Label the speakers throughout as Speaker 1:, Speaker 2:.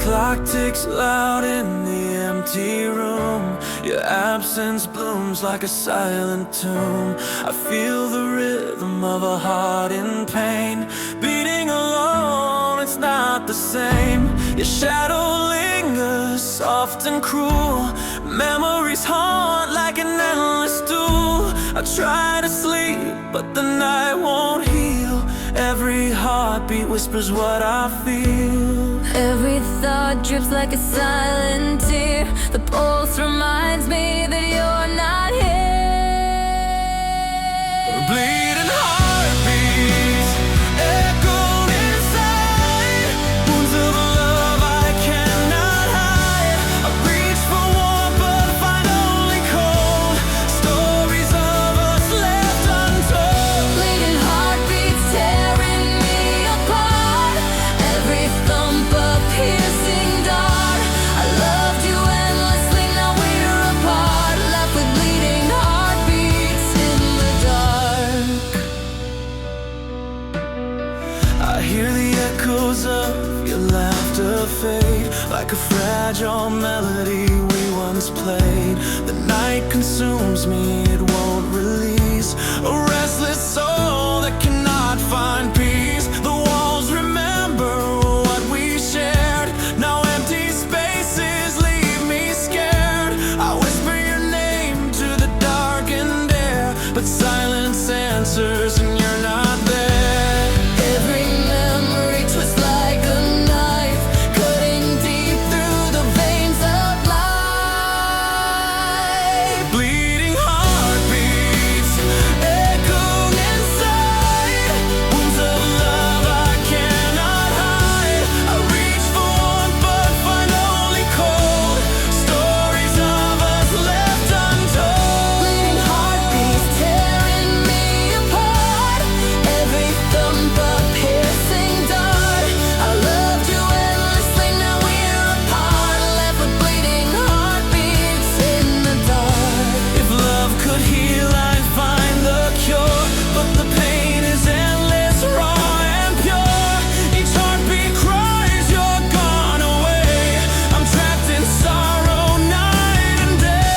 Speaker 1: clock ticks loud in the empty room. Your absence blooms like a silent tomb. I feel the rhythm of a heart in pain, beating alone, it's not the same. Your shadow lingers, soft and cruel. Memories haunt like an endless duel. I try to sleep, but the night won't heal. Every heartbeat whispers what I feel.
Speaker 2: Every thought drips like a silent tear. The pulse reminds me that you're not here.
Speaker 1: Bleeding heartbeats echoing inside, wounds of love I cannot hide. I reach for warmth but find only cold. Stories of us left untold.
Speaker 2: Bleeding heartbeats tearing me apart. Every thump a piercing dart. I loved you endlessly, now we're apart. Left with bleeding heartbeats in the dark.
Speaker 1: I hear the echoes of your laughter fade, like a fragile melody we once played. The night consumes me, it won't release. A restless soul that cannot find peace. The walls remember what we shared. Now empty spaces leave me scared. I whisper your name to the darkened air, but silence answers and you're not there.
Speaker 2: Every memory twists like a knife, cutting deep through the veins of life.
Speaker 1: Bleeding heartbeats echoing inside, wounds of love I cannot hide. I reach for warmth but find only cold. Stories of us left untold.
Speaker 2: Bleeding heartbeats tearing me apart. Every thump a piercing dart. I loved you endlessly, now we're apart. Left with bleeding heartbeats in the dark.
Speaker 1: If love could heal, I'd find the cure, but the pain is endless, raw and pure. Each heartbeat cries, you're gone away. I'm trapped in sorrow night and day.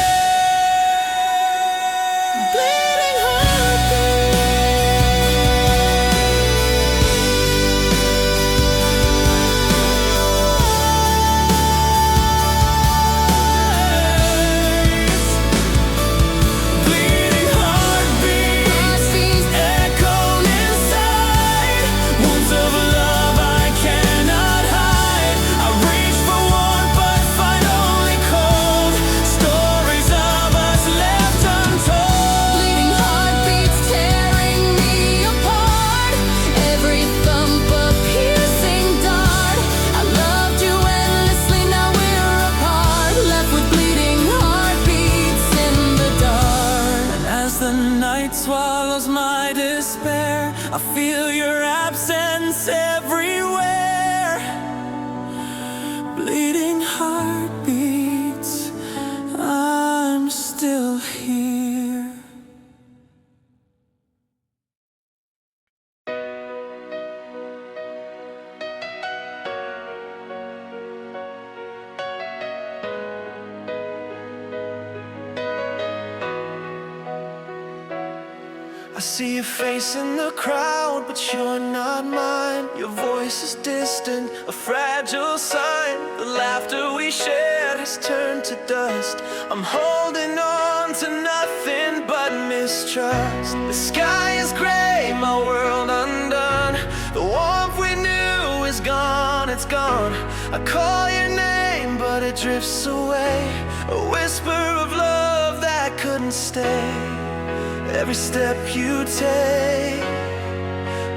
Speaker 1: Bleeding heartbeats, bleeding heartbeats echoing inside, wounds of love I cannot hide. I reach for warmth but find only cold. Stories of us left untold.
Speaker 2: Bleeding heartbeats tearing me apart. Every thump a piercing dart. I loved you endlessly, now we're apart. Left with bleeding heartbeats in the dark.
Speaker 1: And as the night swallows my despair, I feel your absence everywhere. Bleeding heartbeats, I'm still here. I see your face in the crowd, but you're not mine. Your voice is distant, a fragile sign. The laughter we shared has turned to dust. I'm holding on to nothing but mistrust. The sky is gray, my world undone. The warmth we knew is gone, it's gone. I call your name, but it drifts away. A whisper of love that couldn't stay. Every step you take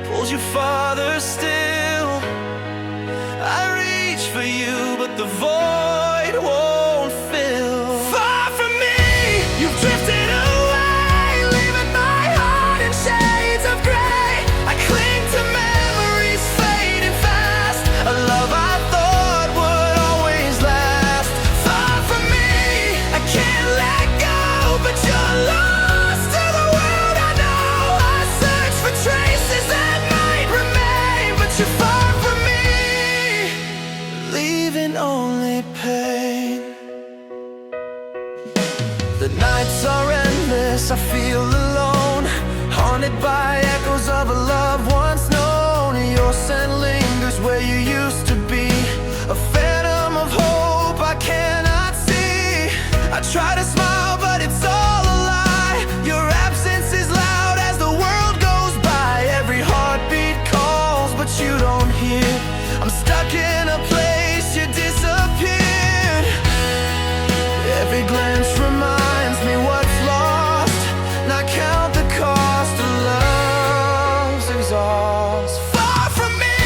Speaker 1: pulls you farther still. I reach for you, but the void won't fill. Far from me, you've drifted away, leaving my heart in shades of gray. I cling to memories fading fast, a love I thought would always last. Far from me, I can't let go, but you're lost. Traces that might remain, but you're far from me. Leave leaving only pain. The nights are endless, I feel alone, haunted by echoes of a love once known. Your scent lingers where you used to be, a phantom of hope I cannot see. I try to smile but it's all a lie. Your absence is loud as the world goes by. Every heartbeat calls but you don't hear. I'm stuck in a place you disappeared. Every glance reminds me what's lost, and I count the cost of love's exhaust. Far from me,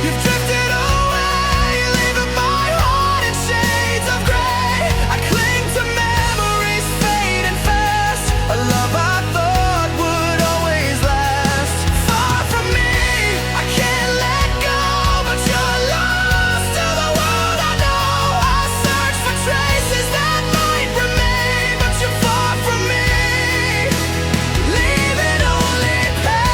Speaker 1: you've drifted away, leaving my heart in shades of gray. I cling to memories fading fast, a love I thought would always last. Far from me, I can't let go, but you're lost to the world I know. I search for traces that might remain, but you're far from me, leaving only pain.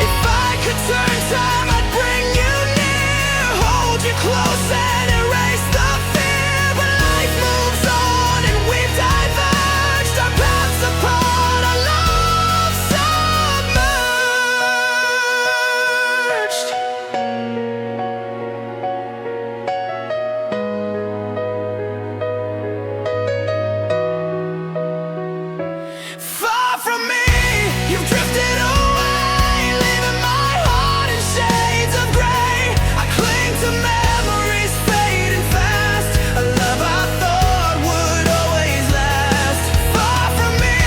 Speaker 1: If I could turn time, I'd bring you near, hold you close and erase the fear. But life moves on and we've diverged, our paths apart, our love submerged. Far from me, you've drifted away, leaving my heart in shades of gray. I cling to memories fading fast, a love I thought would always last. Far from me,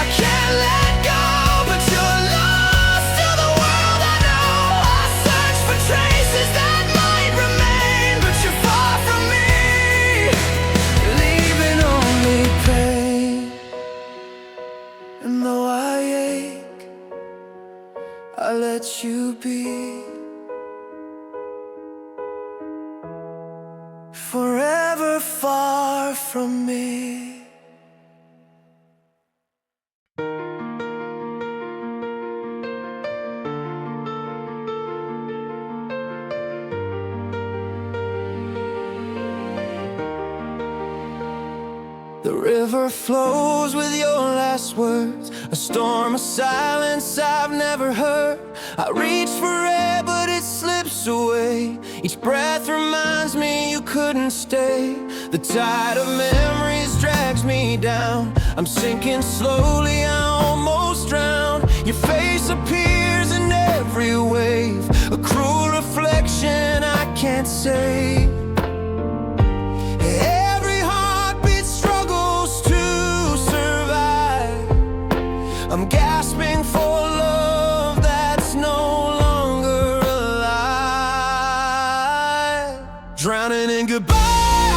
Speaker 1: I can't let go, but you're lost to the world I know. I search for traces that might remain, but you're far from me, leaving only pain. And though I ache, I let you be, forever far from me. The river flows with your last words, a storm of silence I've never heard. I reach for air but it slips away, each breath reminds me you couldn't stay. The tide of memories drags me down, I'm sinking slowly, I almost drown. Your face appears in every wave, a cruel reflection I can't save. Every heartbeat struggles to survive, I'm gasping for love that's no longer alive. Drowning in goodbye,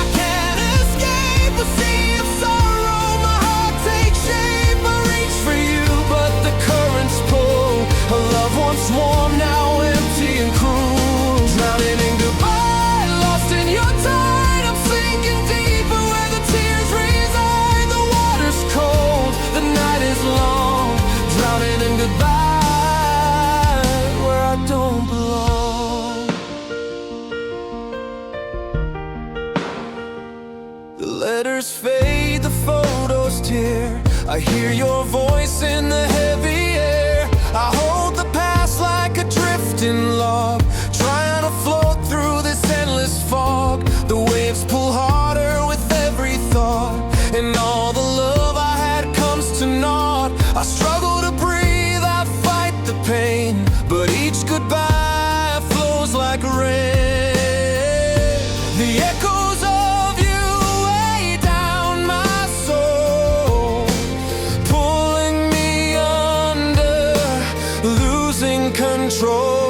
Speaker 1: I can't escape a sea of sorrow. My heart takes shape, I reach for you, but the currents pull. A love once warm, now empty and cruel. Drowning in goodbye, lost in your tide. I'm sinking deeper where the tears reside. The water's cold, the night is long. Drowning in goodbye, where I don't belong. The letters fade, the photos tear, I hear your voice in the heavy air. I hold the past like a drifting log, trying to float through this endless fog. The waves pull harder with every thought, and all the love I had comes to naught. I struggle to breathe, I fight the pain, but each goodbye flows like rain. The echoes of you weigh down my soul, pulling me under, losing control.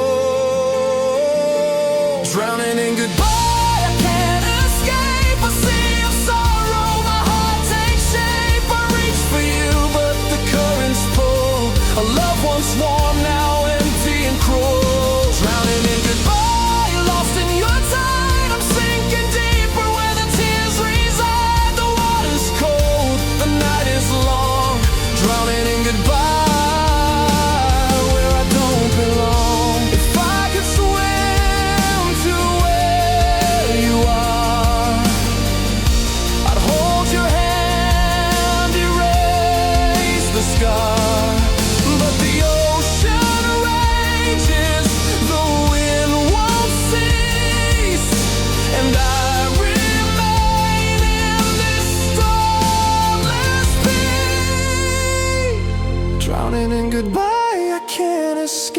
Speaker 1: Drowning in goodbye, I can't escape a sea of sorrow. My heart takes shape, I reach for you, but the currents pull. A love once warm, now empty and cruel. Drowning in goodbye, lost in your tide. I'm sinking deeper where the tears reside. The water's cold, the night is long. Drowning in goodbye, where I don't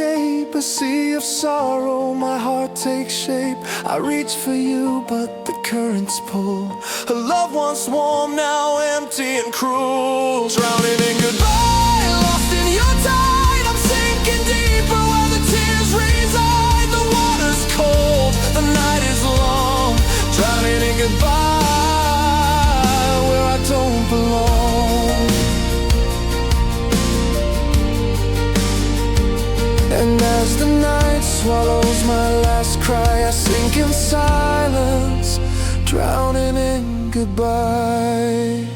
Speaker 1: escape a sea of sorrow, my heart takes shape. I reach for you, but the currents pull. A love once warm, now empty and cruel. Drowning in goodbye, lost in your tide. I'm sinking deeper where the tears reside. The water's cold, the night is long. Drowning in goodbye, where I don't belong. And as the night swallows my last cry, I sink in silence, drowning in goodbye.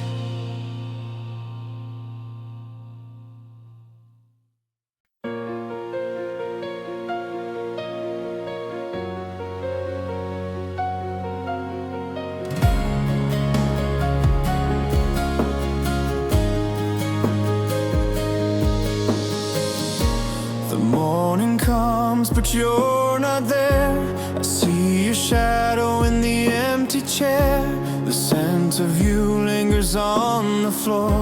Speaker 1: Morning comes, but you're not there. I see your shadow in the empty chair. The scent of you lingers on the floor,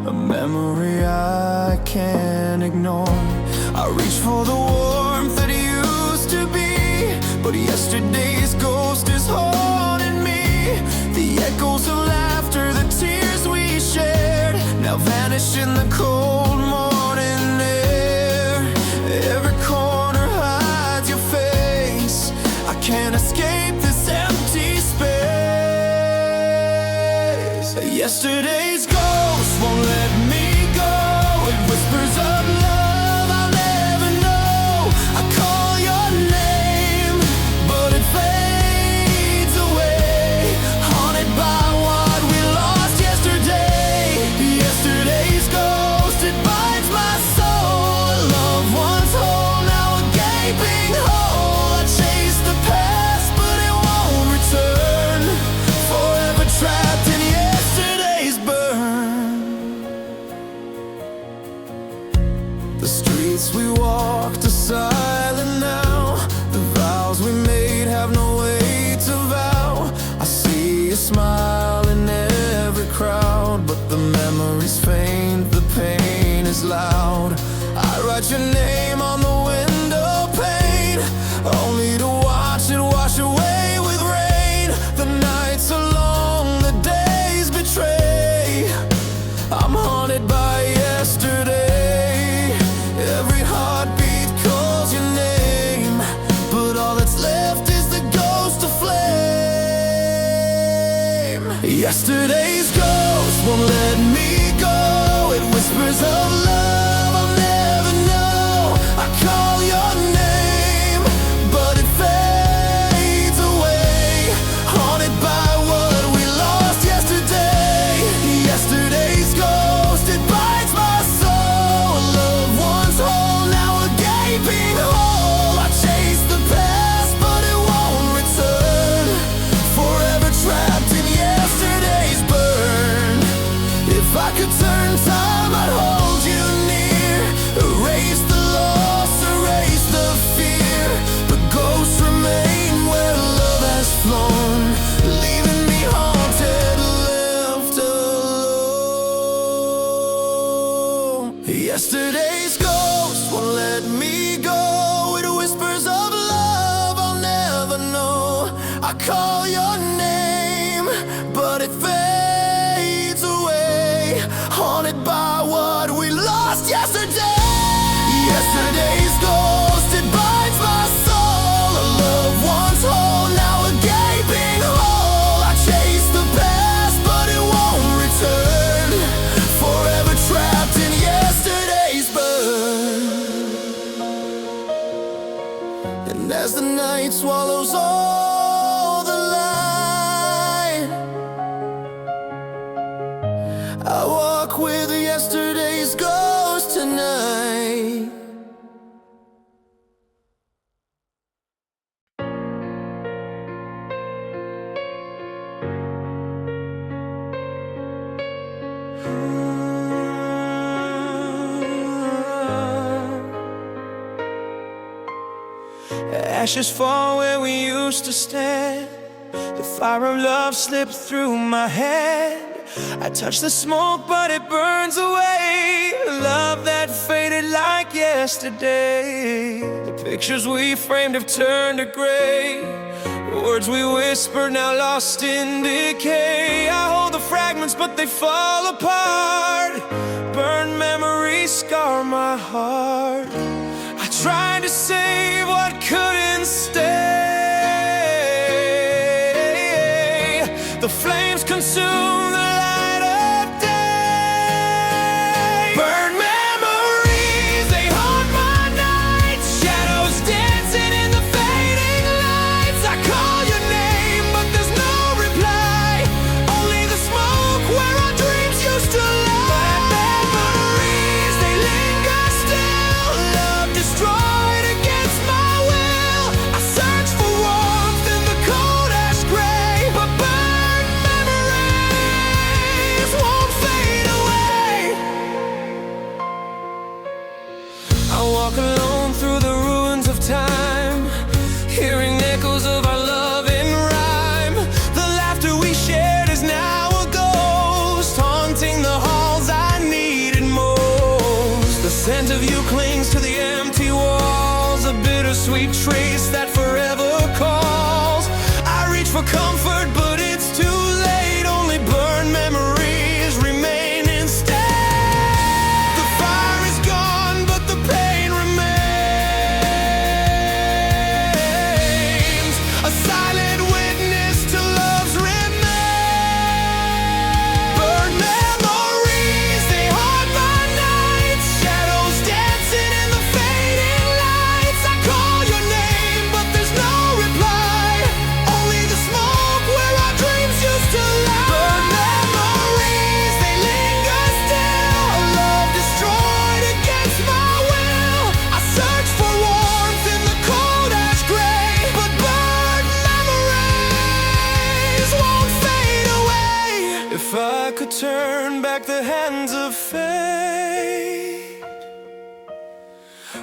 Speaker 1: a memory I can't ignore. I reach for the warmth that used to be, but yesterday's ghost is haunting me. The echoes of laughter, the tears we shared, now vanish in the cold morning air. Every corner hides your face, I can't escape this empty space. Yesterday's ghost won't let me go. It whispers of love I'll never know. I call your name, but it fades away, haunted by what we lost yesterday. Yesterday's ghost, it binds my soul. A loved one's whole, now a gaping hole. I chase the past, but it won't return, forever trapped in yesterday's burn. The streets we walked are silent now. The vows we made have no way to vow. I see a smile in every crowd, but the memories faint, the pain is loud. I write your name on the window pane, only to watch it wash away with rain. The nights are long, the days betray. I'm haunted by yesterday. Every heartbeat calls your name, but all that's left is the ghost of flame. Yesterday's ghost won't let me go. It whispers of love I'll never know. I call your name, but it fades away, haunted by what we lost yesterday. Yesterday's ghost, it bites my soul. A loved one's whole, now a gaping hole. I chase the past, but it won't return, forever trapped in yesterday's burn. If I could turn time, I'd hold you near, erase the loss, erase the fear. The ghosts remain where love has flown, leaving me haunted, left alone. Yesterday's ghost won't let me go. It whispers of love I'll never know. I call your name, but it fades away, haunted by what we lost yesterday. Yesterday's ghost, it binds my soul. A loved one's whole, now a gaping hole. I chase the past, but it won't return, forever trapped in yesterday's burn. And as the night swallows all the light, I walk with yesterday's ghost tonight. Ashes fall where we used to stand. The fire of love slipped through my hand. I touch the smoke, but it burns away. Love that faded like yesterday. The pictures we framed have turned to gray. The words we whispered now lost in decay. I hold the fragments, but they fall apart. Burned memories scar my heart. I tried to save what couldn't stay. The flames consume the light of day. Burned memories, they haunt my nights. Shadows dancing in the fading lights. I call your name, but there's no reply. Only the smoke where our dreams used to lie. Memories, they linger still. Love destroyed against my will. I search for warmth in the cold ash gray, but burned memories won't fade away. I walk alone through the ruins of time, hearing echoes of our love in rhyme. The laughter we shared is now a ghost, haunting the halls I needed most. The scent of you clings to the empty walls, a bittersweet trace that forever calls. I reach for comfort, but it's too late. Only burned memories remain instead. The fire is gone, but the pain remains. A silent witness to love's remains. Burned memories, they haunt my nights. Shadows dancing in the fading lights. I call your name, but there's no reply. Only the smoke where our dreams used to lie. Burned memories, they linger still. A love destroyed against my will. I search for warmth in the cold ash gray, but burned memories won't fade away. If I could turn back the hands of fate,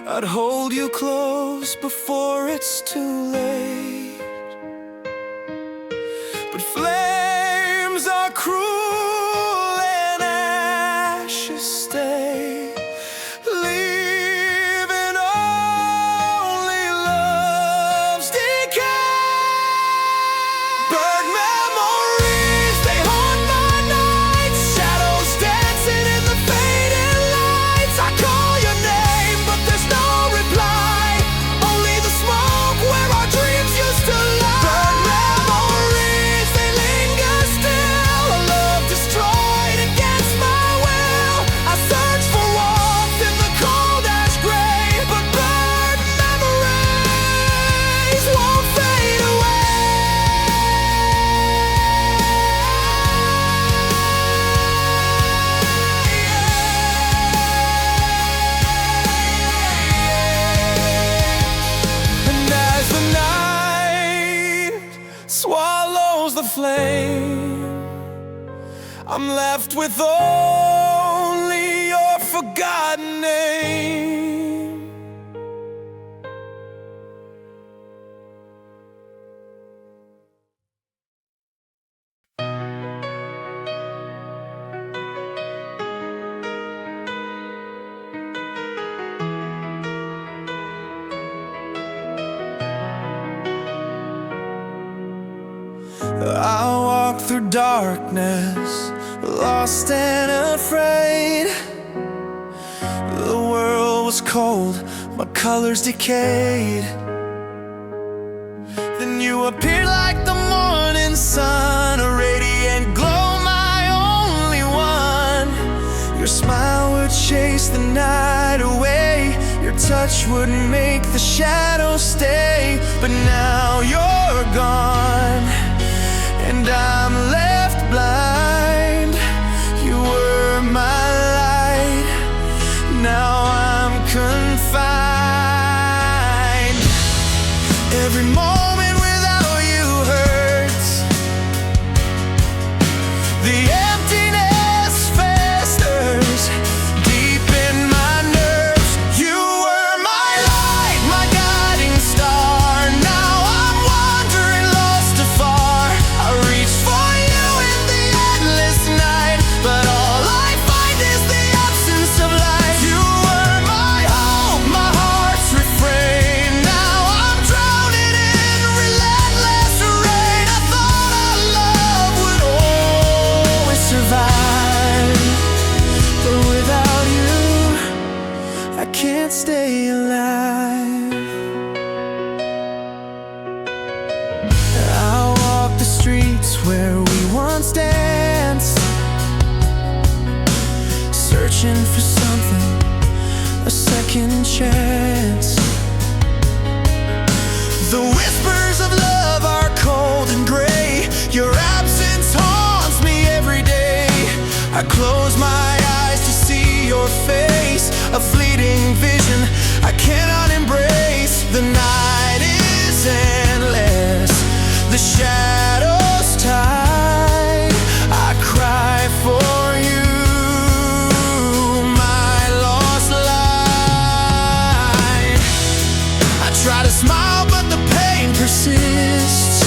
Speaker 1: I'd hold you close before it's too late. But flames are cruel and ashes stay, leaving only love's decay. Burned memories, they haunt my nights. Shadows dancing in the fading lights. I call your name, but there's no reply. Only the smoke where our dreams used to lie. Burned memories, they linger still. A love destroyed against my will. I search for warmth in the cold ash gray, but burned memories won't fade away. And as the night swallows the flame, I'm left with only your forgotten name. I walk through darkness, lost and afraid. The world was cold, my colors decayed. Then you appeared like the morning sun, a radiant glow, my only one. Your smile would chase the night away, your touch would make the shadows stay. But now you're gone, and I'm left blind. You were my light, now I'm confined. Every moment without you hurts. The emptiness festers deep in my nerves. You were my light, my guiding star. Now I'm wandering lost afar. I reach for you in the endless night. searching for something, a second chance. The whispers of love are cold and gray. Your absence haunts me every day. I close my eyes to see your face, a fleeting vision I cannot embrace. The night is endless, the shadows tight. I cry for you, my lost light. I try to smile, but the pain persists.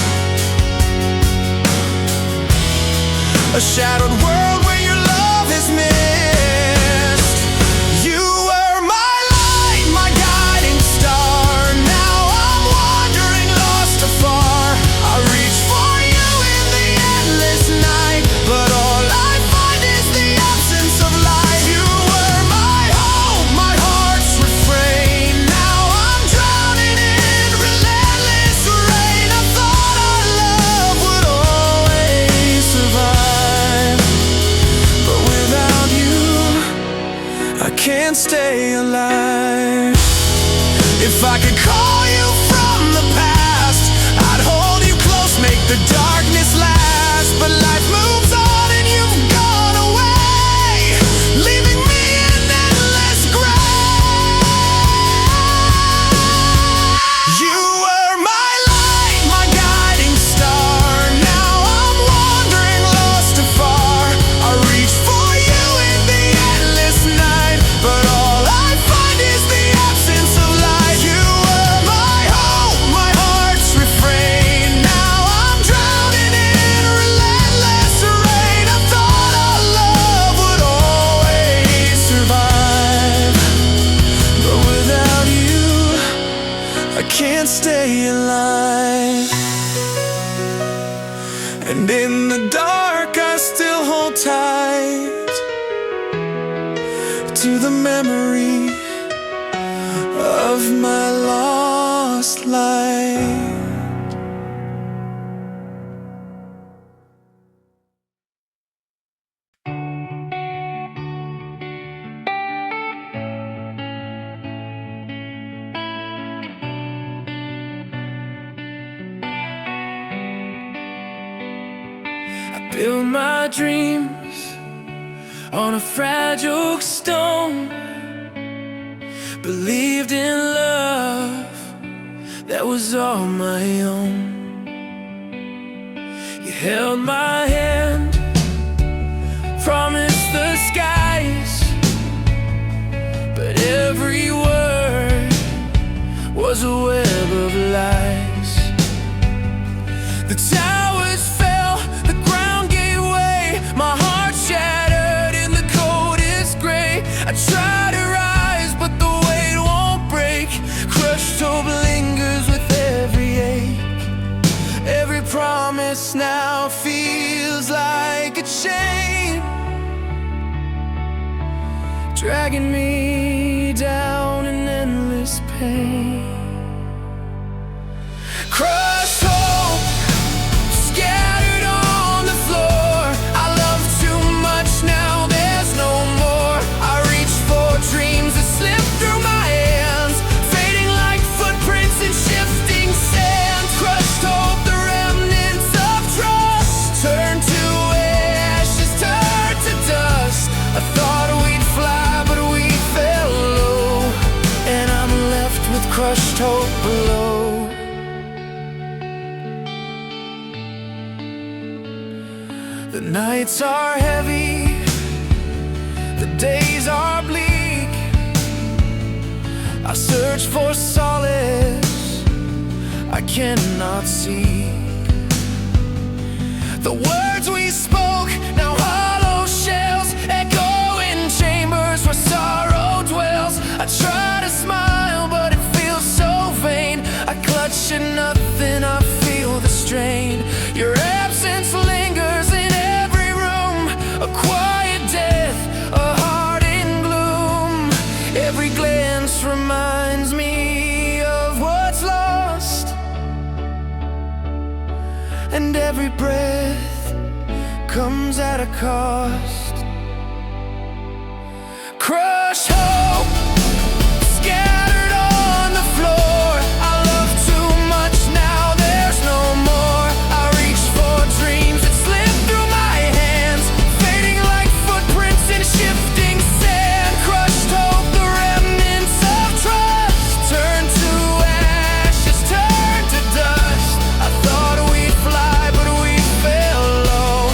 Speaker 1: A shadowed world where your love is missed. You were my light, my guiding star. Now I'm wandering lost afar. I reach for you in the endless night, but all I find is the absence of light. You were my hope, my heart's refrain. Now I'm drowning in relentless rain. I thought our love would always survive, but without you, I can't stay alive. If I could call you from the past, I'd hold you close, make the darkness last. But life moves on and you've gone away, leaving me in endless gray. You were my light, my guiding star. Now I'm wandering lost afar. I reach for you in the endless night, but all I find is the absence of light. You were my hope, my heart's refrain. Now I'm drowning in relentless rain. I thought our love would always survive, but without you, I can't stay alive. And in the dark, I still hold tight to the memory of my lost light. I built my dreams on a fragile stone, believed in love that was all my own. You held my hand, promised the skies, but every word was a web of lies. The towers fell, the ground gave way, my heart shattered in the coldest gray. I try to rise, but the weight won't break. Crushed hope lingers with every ache. Every promise now feels like a chain, dragging me down in endless pain. Crushed hope, scattered on the floor. I love too much now, there's no more. I reach for dreams that slip through my hands, fading like footprints in shifting sand. Crushed hope, the remnants of trust, turn to ashes, turn to dust. I thought we'd fly, but we fell low, and I'm left with crushed hope below. The nights are heavy, the days are bleak. I search for solace I cannot see. The words we spoke, now hollow shells, echo in chambers where sorrow dwells. I try to smile, but it feels so vain. I clutch at nothing, I feel the strain. Your absence lingers in every room, a quiet death, a heart in gloom. Every glance reminds me of what's lost, and every breath comes at a cost. Crushed hope scattered on the floor. I love too much now, there's no more. I reach for dreams that slip through my hands, fading like footprints in shifting sand. Crushed hope, the remnants of trust, turn to ashes, turn to dust. I thought we'd fly, but we fell low,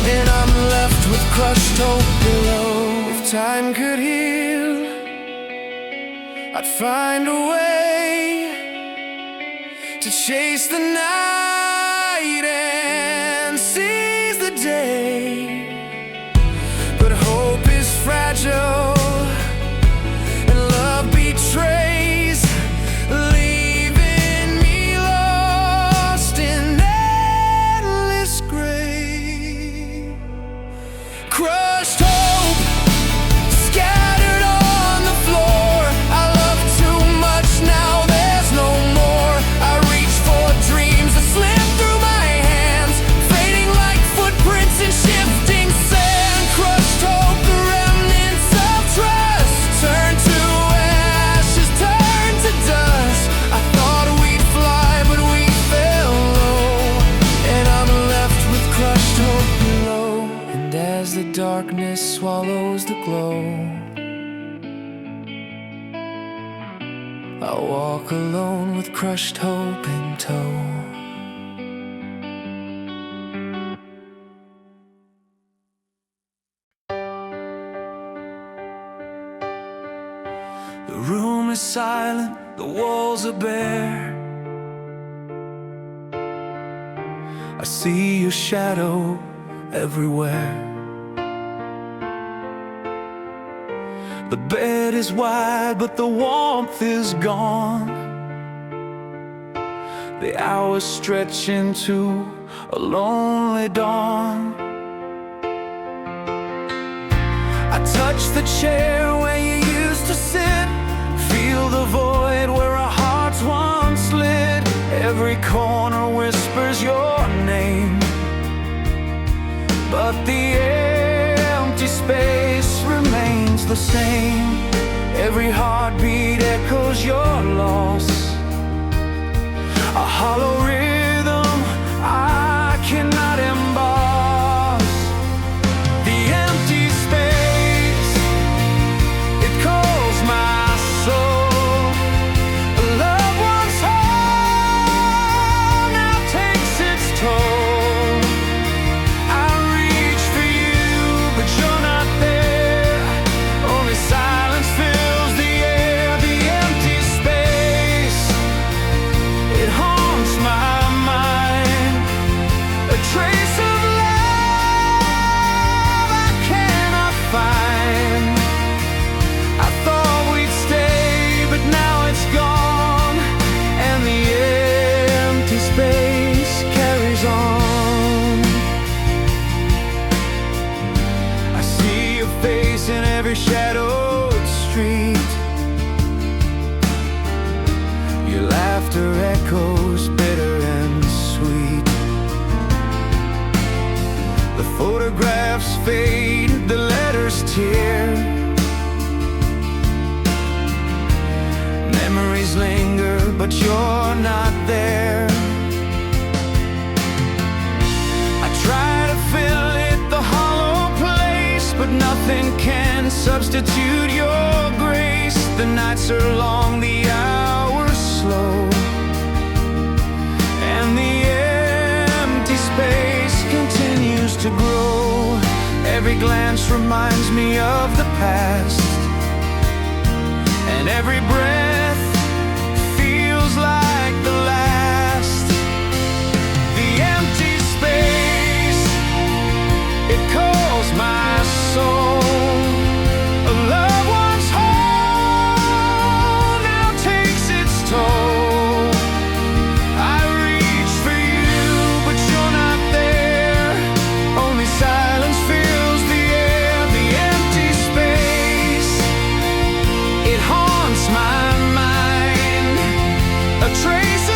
Speaker 1: and I'm left with crushed hope below. If time could heal, I'd find a way to chase the night and seize the day. But hope is fragile and love betrays, leaving me lost in endless gray. Crushed hope scattered on the floor. I love too much now, there's no more. I reach for dreams that slip through my hands, fading like footprints in shifting sand. Crushed hope, the remnants of trust, turn to ashes, turn to dust. I thought we'd fly, but we fell low, and I'm left with crushed hope below. And as the darkness swallows the glow, I walk alone with crushed hope in tow. The room is silent, the walls are bare. I see your shadow everywhere. The bed is wide, but the warmth is gone. The hours stretch into a lonely dawn. I touch the chair where you used to sit, feel the void where our hearts once lit. Every corner whispers your name, but the empty space remains the same. Every heartbeat echoes your loss, a hollow rhythm I cannot emboss. The empty space, it calls my soul. A loved one's home now takes its toll. I reach for you, but you're not there. Only silence fills the air. The empty space, it haunts my mind. A trace of love I cannot find. I thought we'd stay, but now it's gone, and the empty space carries on. I see your face in every shadowed street. Your laughter echoes bitter and sweet. The photographs fade, the letters tear. Memories linger, but you're not there. I try to fill it, the hollow place, but nothing can substitute your grace. The nights are long, the hours slow, and the empty space continues to grow. Every glance reminds me of the past, and every breath feels like the last. The empty space, it calls my soul. A loved one's home now takes its toll. I reach for you, but you're not there. Only silence fills the air. The empty space, it haunts my mind. A trace